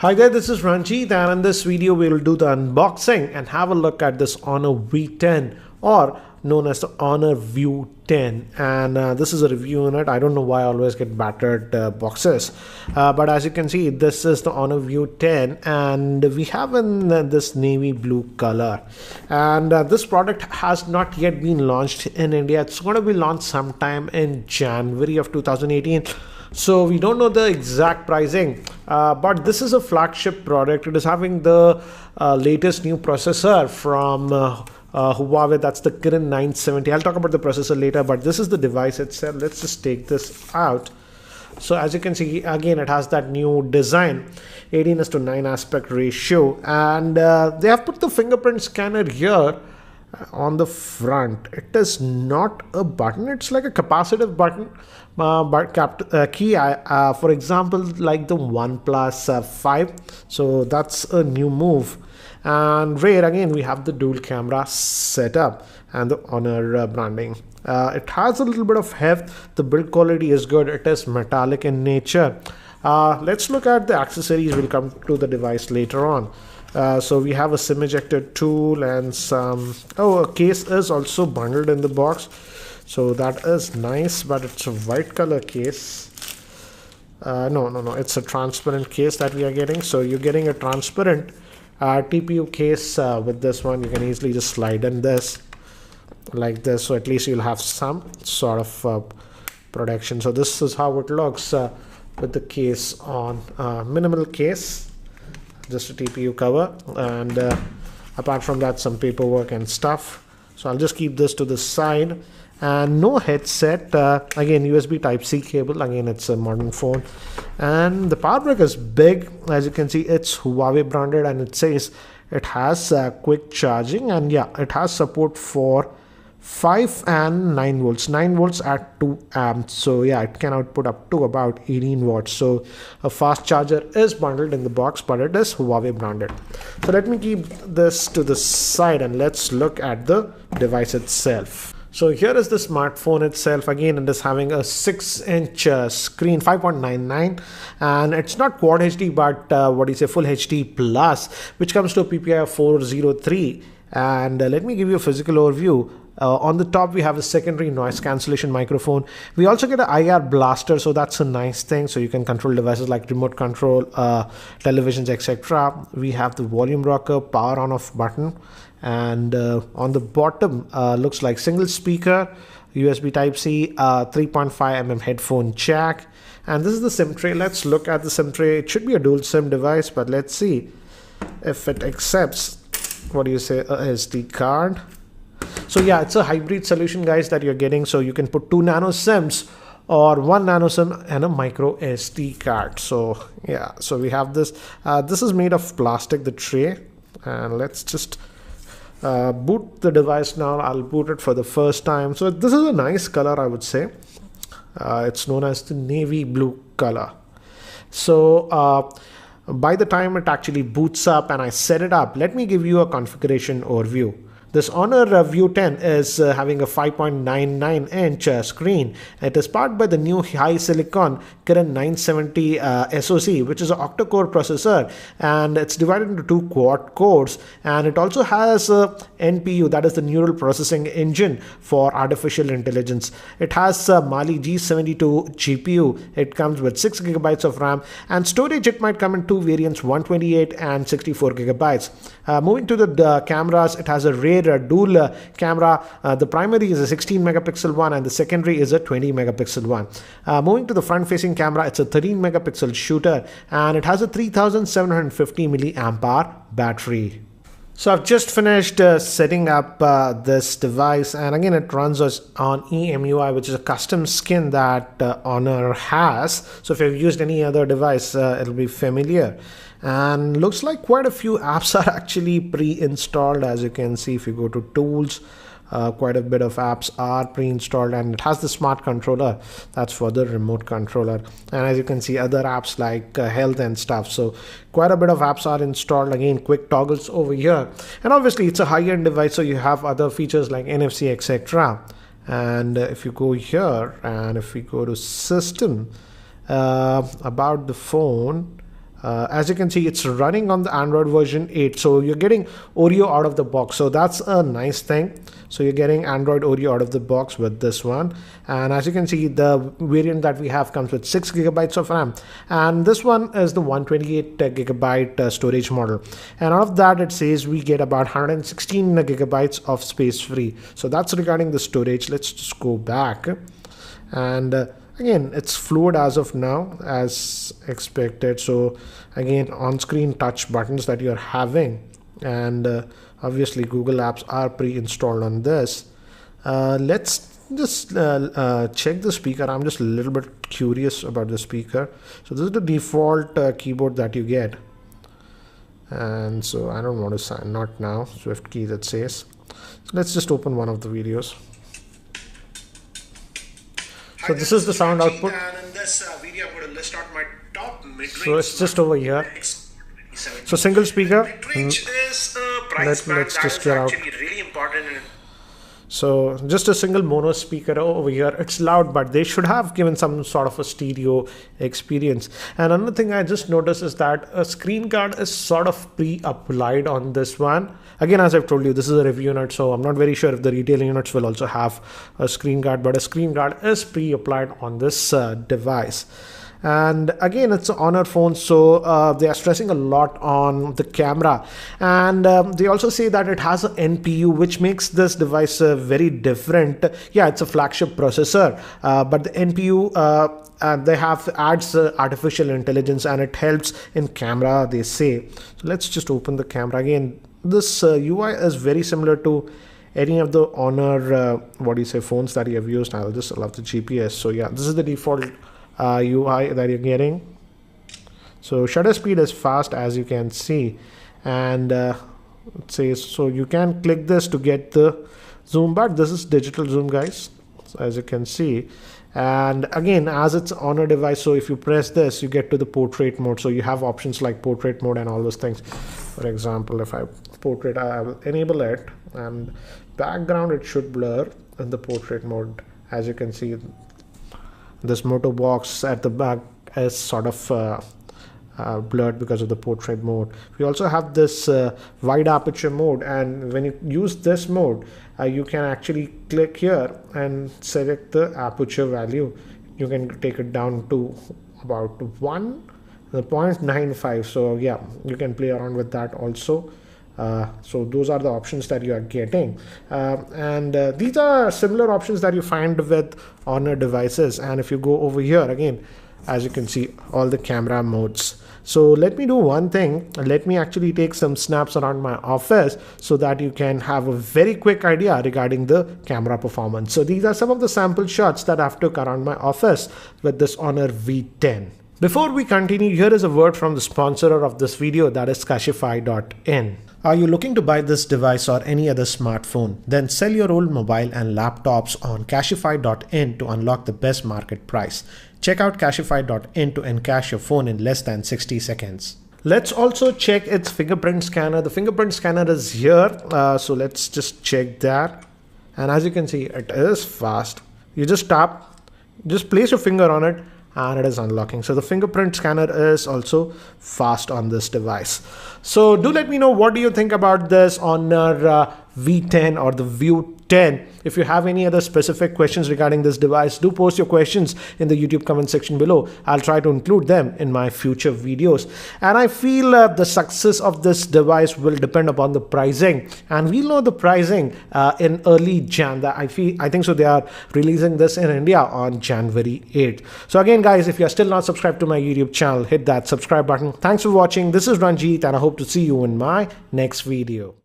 Hi there, this is Ranjit, and in this video we'll do the unboxing and have a look at this Honor V10, or known as the Honor View 10. And this is a review in it. I don't know why I always get battered boxes, but as you can see, this is the Honor View 10, and we have in this navy blue color. And this product has not yet been launched in India. It's going to be launched sometime in January of 2018. So we don't know the exact pricing, but this is a flagship product. It is having the latest new processor from Huawei. That's the Kirin 970. I'll talk about the processor later, but this is the device itself. Let's just take this out. So as you can see, again, it has that new design, 18:9 aspect ratio, and they have put the fingerprint scanner here on the front. It is not a button, it's like a capacitive button, key, for example, like the OnePlus 5. So that's a new move. And rear, again, we have the dual camera setup and the Honor branding. It has a little bit of heft. The build quality is good. It is metallic in nature. Let's look at the accessories. We'll come to the device later on. So we have a SIM ejector tool and some, a case is also bundled in the box, so that is nice, but it's a white color case. No, it's a transparent case that we are getting. So you're getting a transparent TPU case with this one. You can easily just slide in this like this, so at least you'll have some sort of protection. So this is how it looks with the case on. Minimal case, just a TPU cover, and apart from that, some paperwork and stuff. So I'll just keep this to the side. And no headset, again USB Type-C cable. Again, it's a modern phone, and the power brick is big. As you can see, it's Huawei branded, and it says it has quick charging, and yeah, it has support for 5 and 9 volts, 9 volts at 2 amps. So yeah, it can output up to about 18 watts. So a fast charger is bundled in the box, but it is Huawei branded. So let me keep this to the side and let's look at the device itself. So here is the smartphone itself. Again, it is having a 6-inch screen, 5.99, and it's not Quad HD, but Full HD Plus, which comes to a PPI of 403. And let me give you a physical overview. On the top, we have a secondary noise cancellation microphone. We also get an IR blaster, so that's a nice thing. So you can control devices like remote control, televisions, etc. We have the volume rocker, power on off button, and on the bottom looks like single speaker, USB Type-C, 3.5mm headphone jack, and this is the SIM tray. Let's look at the SIM tray. It should be a dual SIM device, but let's see if it accepts, what do you say, a SD card. So yeah, it's a hybrid solution, guys, that you're getting. So you can put 2 nano SIMs or 1 nano SIM and a micro SD card. So yeah, so we have this. This is made of plastic, the tray, and let's just boot the device now. I'll boot it for the first time. So this is a nice color, I would say. It's known as the navy blue color. So by the time it actually boots up and I set it up, let me give you a configuration overview. This Honor View 10 is having a 5.99-inch screen. It is powered by the new high silicon Kirin 970 SoC, which is an octa-core processor, and it's divided into 2 quad cores. And it also has a NPU, that is the neural processing engine for artificial intelligence. It has a Mali G72 GPU. It comes with 6 GB of RAM, and storage, it might come in 2 variants, 128 and 64 GB. Moving to the cameras, it has a rear dual camera. The primary is a 16 megapixel one and the secondary is a 20 megapixel one. Moving to the front facing camera, it's a 13 megapixel shooter, and it has a 3750 milliamp hour battery. So I've just finished setting up this device, and again, it runs on EMUI, which is a custom skin that Honor has. So if you've used any other device, it'll be familiar. And looks like quite a few apps are actually pre-installed. As you can see, if you go to tools, quite a bit of apps are pre-installed, and it has the smart controller. That's for the remote controller. And as you can see, other apps like health and stuff. So quite a bit of apps are installed. Again, quick toggles over here. And obviously it's a high-end device, so you have other features like NFC, etc. And if you go here, and if we go to system, about the phone, As you can see, it's running on the Android version 8, so you're getting Oreo out of the box, so that's a nice thing. So you're getting Android Oreo out of the box with this one. And as you can see, the variant that we have comes with 6 gigabytes of RAM, and this one is the 128 gigabyte storage model, and out of that it says we get about 116 gigabytes of space free. So that's regarding the storage. Let's just go back, and again, it's fluid as of now, as expected. So again, on-screen touch buttons that you're having, and obviously Google Apps are pre-installed on this. Let's just check the speaker. I'm just a little bit curious about the speaker. So this is the default keyboard that you get, and so I don't want to sign, not now, Swift key that says. So let's just open one of the videos. So this is the sound output. And in this video, I'm going to list out my top mid-range. So it's just over here. So single speaker. Mid-range is a price band Let's that just is get out. actually really important. So just a single mono speaker over here. It's loud, but they should have given some sort of a stereo experience. And another thing I just noticed is that a screen guard is sort of pre-applied on this one. Again, as I've told you, this is a review unit, so I'm not very sure if the retail units will also have a screen guard, but a screen guard is pre-applied on this device. And again, it's an Honor phone, so they are stressing a lot on the camera, and they also say that it has an NPU, which makes this device very different. Yeah, it's a flagship processor, but the NPU they have adds artificial intelligence, and it helps in camera, they say. So let's just open the camera again. This UI is very similar to any of the Honor phones that you have used. I'll just allow the GPS. So yeah, this is the default UI that you're getting. So shutter speed is fast, as you can see, and it says so you can click this to get the zoom, but this is digital zoom, guys, so as you can see. And again, as it's on a device, so if you press this, you get to the portrait mode. So you have options like portrait mode and all those things. For example, if I portrait, I will enable it, and background it should blur in the portrait mode. As you can see, this moto box at the back is sort of blurred because of the portrait mode. We also have this wide aperture mode, and when you use this mode, you can actually click here and select the aperture value. You can take it down to about 0.95. So yeah, you can play around with that also. So those are the options that you are getting, and these are similar options that you find with Honor devices. And if you go over here again, as you can see, all the camera modes. So let me do one thing. Let me actually take some snaps around my office so that you can have a very quick idea regarding the camera performance. So these are some of the sample shots that I've took around my office with this Honor V10. Before we continue, here is a word from the sponsor of this video, that is Kashify.in. Are you looking to buy this device or any other smartphone? Then sell your old mobile and laptops on Kashify.in to unlock the best market price. Check out Kashify.in to encash your phone in less than 60 seconds. Let's also check its fingerprint scanner. The fingerprint scanner is here, so let's just check that. And as you can see, it is fast. You just tap, just place your finger on it, and it is unlocking. So the fingerprint scanner is also fast on this device. So do let me know, what do you think about this Honor V10 or the View 10? If you have any other specific questions regarding this device, do post your questions in the YouTube comment section below. I'll try to include them in my future videos. And I feel the success of this device will depend upon the pricing, and we'll know the pricing in early Jan. I think so they are releasing this in India on January 8th. So again, guys, if you're still not subscribed to my YouTube channel, hit that subscribe button. Thanks for watching. This is Ranjit, and I hope to see you in my next video.